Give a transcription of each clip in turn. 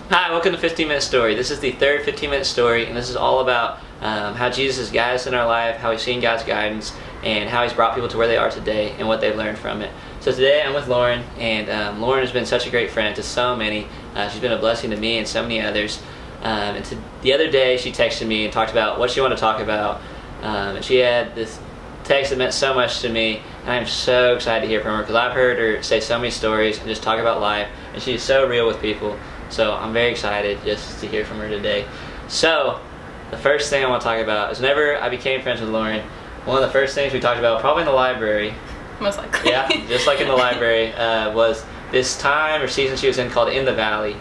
Hi, welcome to 15-Minute Story. This is the third 15-minute story, and this is all about how Jesus has guided us in our life, how we've seen God's guidance, and how He's brought people to where they are today and what they've learned from it. So today I'm with Lauren, and Lauren has been such a great friend to so many. She's been a blessing to me and so many others. The other day she texted me and talked about what she wanted to talk about, and she had this text that meant so much to me, and I'm so excited to hear from her because I've heard her say so many stories and just talk about life, and she's so real with people. So I'm very excited just to hear from her today. So the first thing I want to talk about is whenever I became friends with Lauren, one of the first things we talked about, probably in the library, most likely, yeah, just like in the library, was this time or season she was in called In the Valley.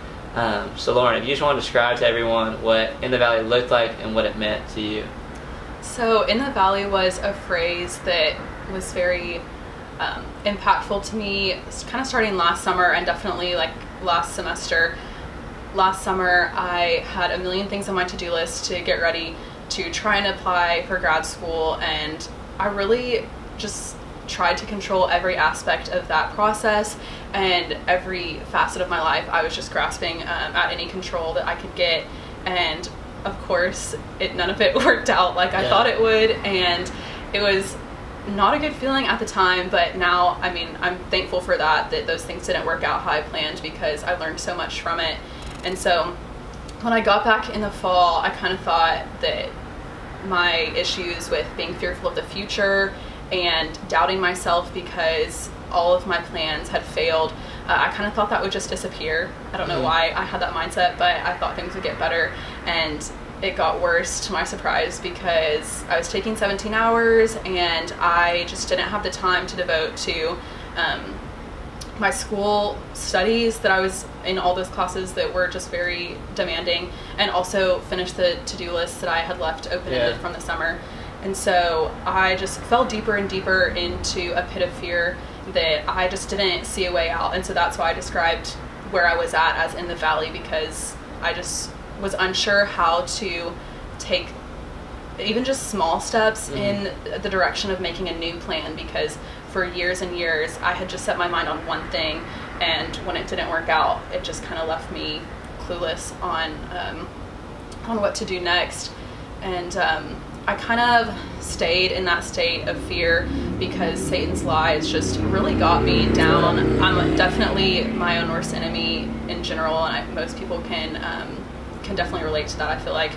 So Lauren, if you just want to describe to everyone what In the Valley looked like and what it meant to you. So In the Valley was a phrase that was very impactful to me, kind of starting last summer and definitely like last semester. Last summer I had a million things on my to-do list to get ready to try and apply for grad school, and I really just tried to control every aspect of that process, and every facet of my life I was just grasping at any control that I could get, and of course none of it worked out like I thought it would, and it was not a good feeling at the time, but now I mean I'm thankful for that those things didn't work out how I planned, because I learned so much from it. And so when I got back in the fall, I kind of thought that my issues with being fearful of the future and doubting myself because all of my plans had failed, I kind of thought that would just disappear. I don't know why I had that mindset, but I thought things would get better, and it got worse to my surprise, because I was taking 17 hours and I just didn't have the time to devote to my school studies, that I was in all those classes that were just very demanding, and also finish the to-do list that I had left open-ended from the summer. And so I just fell deeper and deeper into a pit of fear that I just didn't see a way out. And so that's why I described where I was at as in the valley, because I just was unsure how to take even just small steps in the direction of making a new plan, because for years and years I had just set my mind on one thing, and when it didn't work out, it just kind of left me clueless on what to do next. And I kind of stayed in that state of fear because Satan's lies just really got me down. I'm definitely my own worst enemy in general, and most people can definitely relate to that, I feel like.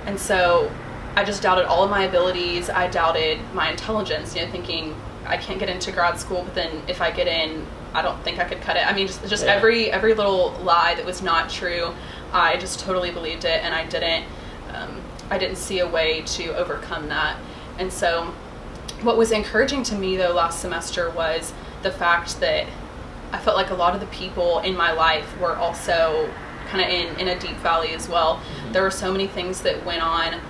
And so I just doubted all of my abilities. I doubted my intelligence, thinking I can't get into grad school, but then if I get in, I don't think I could cut it. I mean, just every little lie that was not true, I just totally believed it, and I didn't see a way to overcome that. And so what was encouraging to me though last semester was the fact that I felt like a lot of the people in my life were also kind of in a deep valley as well. There were so many things that went on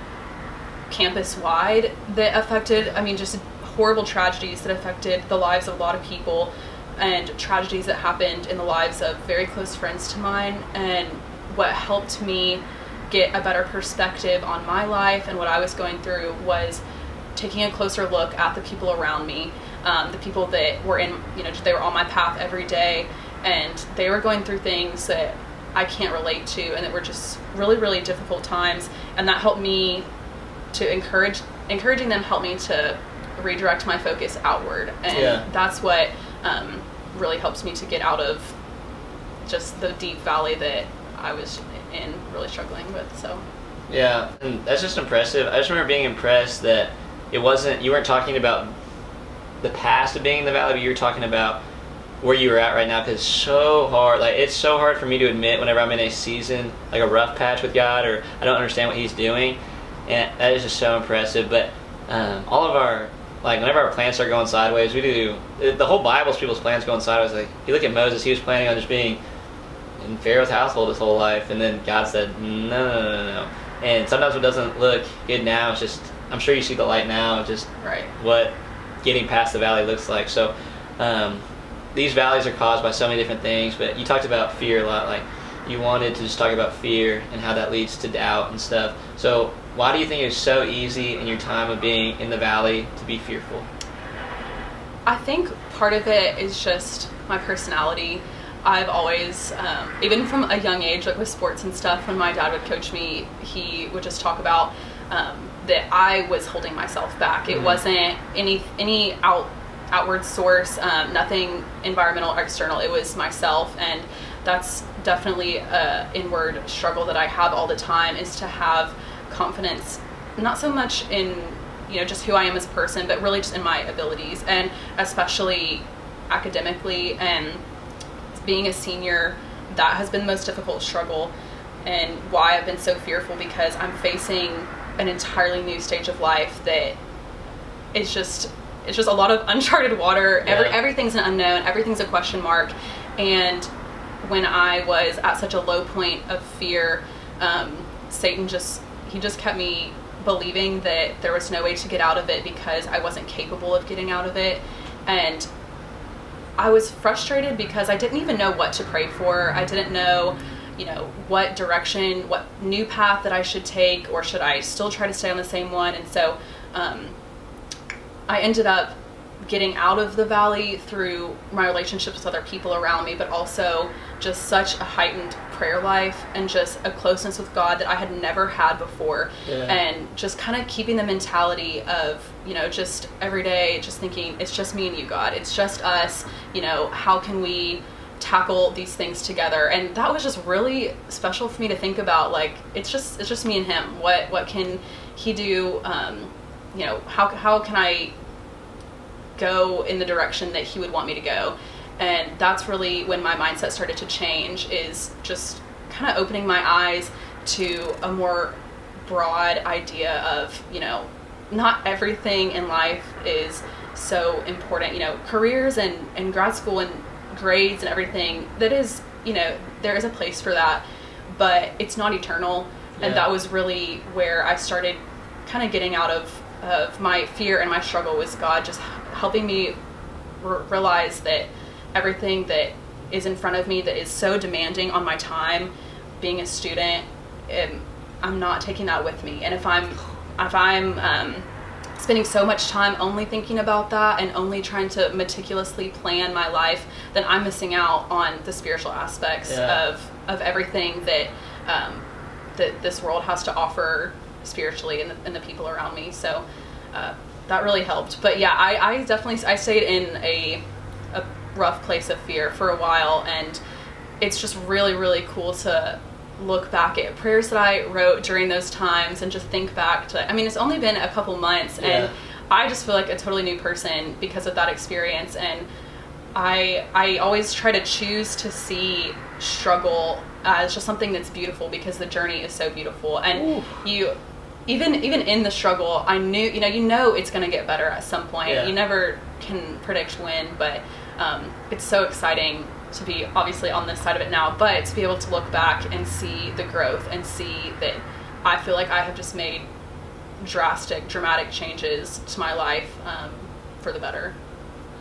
campus-wide that affected, I mean, just horrible tragedies that affected the lives of a lot of people, and tragedies that happened in the lives of very close friends to mine. And what helped me get a better perspective on my life and what I was going through was taking a closer look at the people around me, the people that were they were on my path every day, and they were going through things that I can't relate to, and that were just really, really difficult times. And that helped me to encouraging them helped me to redirect my focus outward, and that's what really helps me to get out of just the deep valley that I was in, really struggling with. So yeah, and that's just impressive. I just remember being impressed that you weren't talking about the past of being in the valley, but you were talking about where you were at right now, because it's so hard. Like, it's so hard for me to admit whenever I'm in a season, like a rough patch with God, or I don't understand what He's doing, and that is just so impressive. But all of our, like, whenever our plans start going sideways, the whole Bible's people's plans going sideways. Like, you look at Moses, he was planning on just being in Pharaoh's household his whole life, and then God said, no. And sometimes what doesn't look good now, it's just, I'm sure you see the light now, just what getting past the valley looks like. So these valleys are caused by so many different things, but you talked about fear a lot. Like, you wanted to just talk about fear and how that leads to doubt and stuff. So why do you think it's so easy in your time of being in the valley to be fearful? I think part of it is just my personality. I've always, even from a young age, like with sports and stuff, when my dad would coach me, he would just talk about that I was holding myself back. It wasn't any outward source, nothing environmental or external. It was myself, and that's definitely a inward struggle that I have all the time, is to have confidence, not so much in, you know, just who I am as a person, but really just in my abilities, and especially academically. And being a senior, that has been the most difficult struggle, and why I've been so fearful, because I'm facing an entirely new stage of life that it's just a lot of uncharted water. Everything's an unknown, everything's a question mark. And when I was at such a low point of fear, Satan just kept me believing that there was no way to get out of it, because I wasn't capable of getting out of it. And I was frustrated because I didn't even know what to pray for. I didn't know, you know, what direction, what new path that I should take, or should I still try to stay on the same one. And so I ended up getting out of the valley through my relationships with other people around me, but also just such a heightened prayer life and just a closeness with God that I had never had before. And just kind of keeping the mentality of, you know, just every day just thinking, it's just me and you, God, it's just us, you know, how can we tackle these things together? And that was just really special for me to think about. Like, it's just me and him. What can he do? You know, how can I go in the direction that he would want me to go? And that's really when my mindset started to change, is just kind of opening my eyes to a more broad idea of, you know, not everything in life is so important. You know, careers and grad school and grades and everything, that is, you know, there is a place for that, but it's not eternal. And that was really where I started kind of getting out of my fear and my struggle with God, just helping me realize that everything that is in front of me that is so demanding on my time, being a student, I'm not taking that with me. And if I'm spending so much time only thinking about that and only trying to meticulously plan my life, then I'm missing out on the spiritual aspects of everything that that this world has to offer spiritually, and the people around me. So that really helped. But yeah, I definitely, I stayed in a rough place of fear for a while, and it's just really, really cool to look back at prayers that I wrote during those times and just think back to, I mean, it's only been a couple months, and I just feel like a totally new person because of that experience. And I always try to choose to see struggle as just something that's beautiful, because the journey is so beautiful. And you, even in the struggle, I knew, you know it's going to get better at some point. You never can predict when, but it's so exciting to be obviously on this side of it now, but to be able to look back and see the growth and see that I feel like I have just made dramatic changes to my life for the better.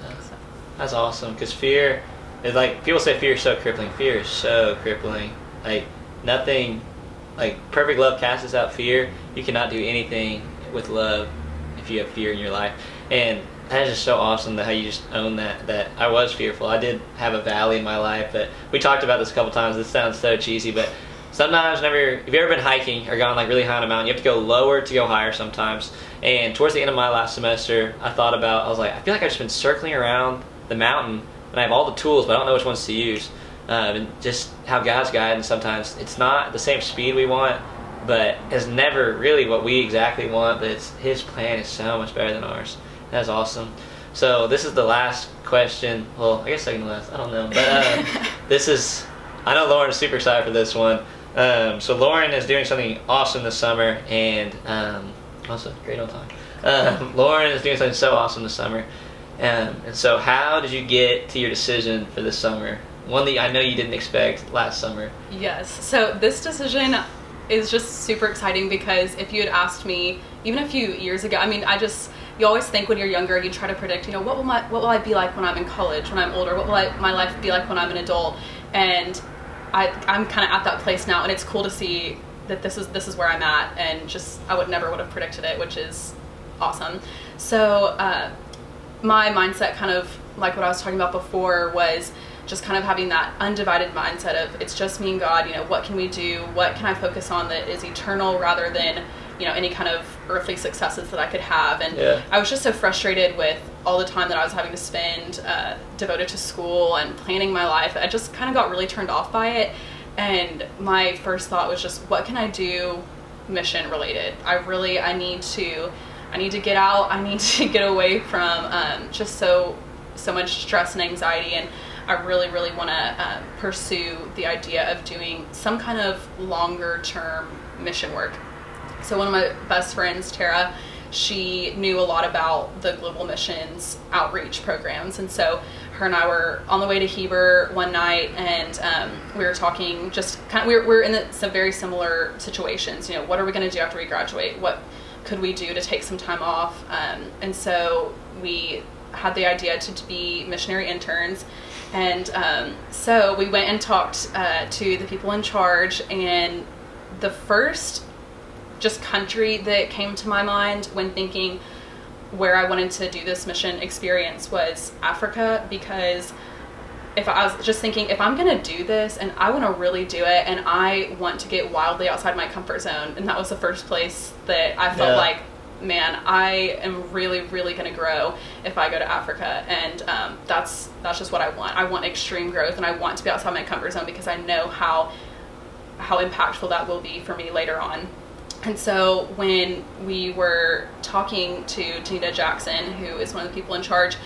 So. That's awesome, because fear is, like, people say fear is so crippling. Fear is so crippling. Like, nothing, like, perfect love casts out fear. You cannot do anything with love if you have fear in your life. And that is just so awesome, that how you just own that I was fearful. I did have a valley in my life, but we talked about this a couple times. This sounds so cheesy, but sometimes if you've ever been hiking or gone like really high on a mountain, you have to go lower to go higher sometimes. And towards the end of my last semester, I was like, I feel like I've just been circling around the mountain, and I have all the tools, but I don't know which ones to use. And just how God's guiding, sometimes it's not the same speed we want, but it's never really what we exactly want, but his plan is so much better than ours. That's awesome. So this is the last question. Well, I guess second to last. I don't know. But I know Lauren's super excited for this one. So Lauren is doing something awesome this summer, and also great on time. Lauren is doing something so awesome this summer. And so how did you get to your decision for this summer? One that I know you didn't expect last summer. Yes. So this decision is just super exciting, because if you had asked me even a few years ago, I mean, you always think when you're younger, you try to predict, you know, what will I be like when I'm in college, when I'm older, what will my life be like when I'm an adult? And I'm kind of at that place now, and it's cool to see that this is where I'm at, and just I would have predicted it, which is awesome. So my mindset, kind of like what I was talking about before, was just kind of having that undivided mindset of it's just me and God, you know, what can we do? What can I focus on that is eternal rather than, you know, any kind of earthly successes that I could have. And I was just so frustrated with all the time that I was having to spend devoted to school and planning my life. I just kind of got really turned off by it. And my first thought was just, what can I do mission related? I need to get out. I need to get away from just so much stress and anxiety. And I really want to pursue the idea of doing some kind of longer term mission work. So one of my best friends, Tara, she knew a lot about the global missions outreach programs. And so her and I were on the way to Heber one night, and we were talking just kind of, we're in some very similar situations. You know, what are we going to do after we graduate? What could we do to take some time off? And so we had the idea to be missionary interns. And so we went and talked to the people in charge, and the first just country that came to my mind when thinking where I wanted to do this mission experience was Africa, because if I was just thinking, if I'm gonna do this and I want to really do it and I want to get wildly outside my comfort zone, and that was the first place that I felt like, man, I am really gonna grow if I go to Africa. And that's just what I want. I want extreme growth, and I want to be outside my comfort zone because I know how impactful that will be for me later on. And so when we were talking to Tanita Jackson, who is one of the people in charge,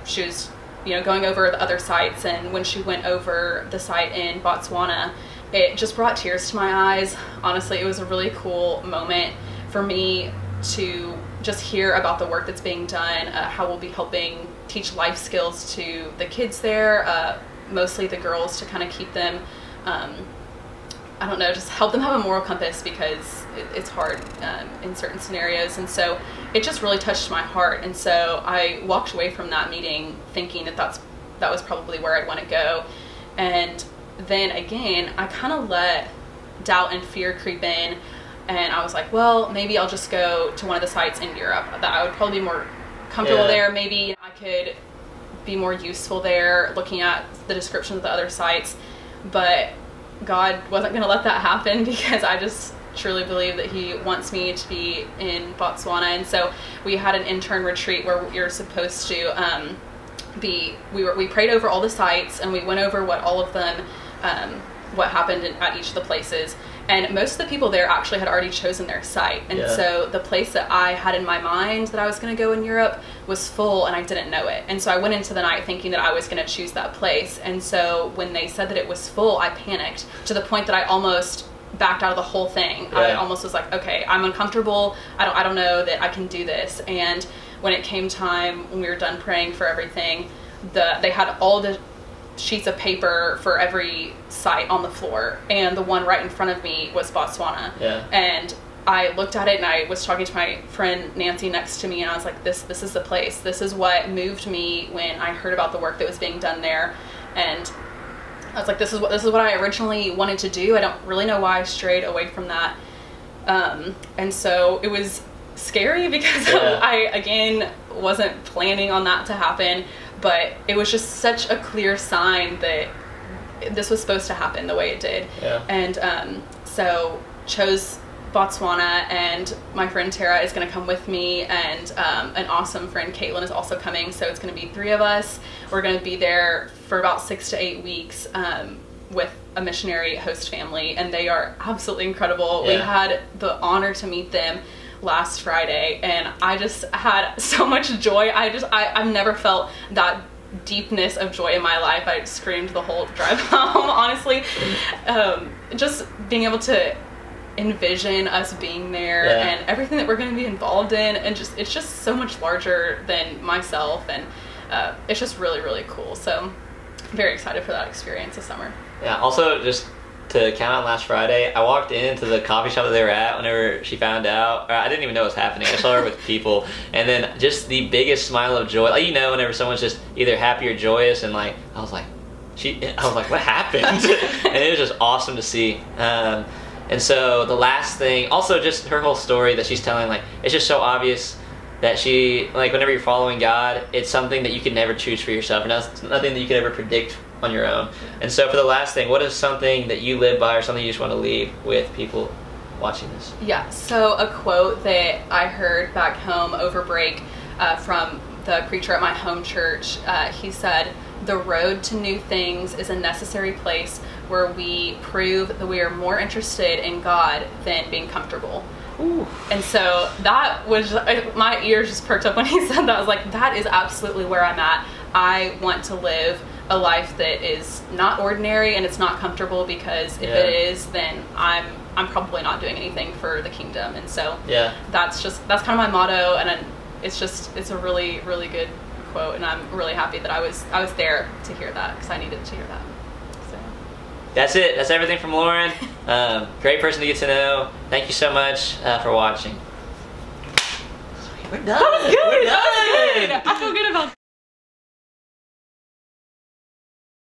she was, you know, going over the other sites, and when she went over the site in Botswana, it just brought tears to my eyes. Honestly, it was a really cool moment for me to just hear about the work that's being done, how we'll be helping teach life skills to the kids there, mostly the girls, to kind of keep them, I don't know, just help them have a moral compass, because it's hard in certain scenarios. And so it just really touched my heart. And so I walked away from that meeting thinking that was probably where I'd want to go. And then again, I kind of let doubt and fear creep in, and I was like, well, maybe I'll just go to one of the sites in Europe that I would probably be more comfortable there. Maybe I could be more useful there looking at the descriptions of the other sites. But God wasn't going to let that happen, because I just truly believe that He wants me to be in Botswana. And so we had an intern retreat where you're supposed to we prayed over all the sites, and we went over what all of them, what happened at each of the places. And most of the people there actually had already chosen their site. And so the place that I had in my mind that I was going to go in Europe was full, and I didn't know it. And so I went into the night thinking that I was going to choose that place. And so when they said that it was full, I panicked to the point that I almost backed out of the whole thing. I almost was like, okay, I'm uncomfortable. I don't know that I can do this. And when it came time, when we were done praying for everything, they had all the sheets of paper for every site on the floor, and the one right in front of me was Botswana. And I looked at it, and I was talking to my friend Nancy next to me, and I was like, this is the place. This is what moved me when I heard about the work that was being done there. And I was like, this is what I originally wanted to do. I don't really know why I strayed away from that. And so it was scary, because I again wasn't planning on that to happen, but it was just such a clear sign that this was supposed to happen the way it did. And so chose Botswana, and my friend Tara is going to come with me, and an awesome friend Caitlin is also coming. So it's going to be 3 of us. We're going to be there for about 6 to 8 weeks with a missionary host family, and they are absolutely incredible. We had the honor to meet them last Friday, and I just had so much joy. I've never felt that deepness of joy in my life. I screamed the whole drive home, honestly. Just being able to envision us being there and everything that we're going to be involved in, and it's just so much larger than myself, and it's just really cool. So I'm very excited for that experience this summer. Also, just to count on last Friday, I walked into the coffee shop that they were at whenever she found out. I didn't even know what was happening. I saw her with people, and then just the biggest smile of joy. Like, you know, whenever someone's just either happy or joyous, and like, I was like, what happened? And it was just awesome to see. And so the last thing, also just her whole story that she's telling, like, it's just so obvious that she, like, whenever you're following God, it's something that you can never choose for yourself, and that's nothing that you can ever predict on your own. And so for the last thing, what is something that you live by or something you just want to leave with people watching this? Yeah, so a quote that I heard back home over break from the preacher at my home church, he said, "The road to new things is a necessary place where we prove that we are more interested in God than being comfortable." Ooh. And so that was, my ears just perked up when he said that. I was like, that is absolutely where I'm at. I want to live a life that is not ordinary and it's not comfortable, because if it is, then I'm probably not doing anything for the kingdom. And so that's kind of my motto, and it's a really, really good quote, and I'm really happy that I was there to hear that, because I needed to hear that. So that's it. That's everything from Lauren. Great person to get to know. Thank you so much for watching. We're done. That was good. We're done. That was good. I feel good about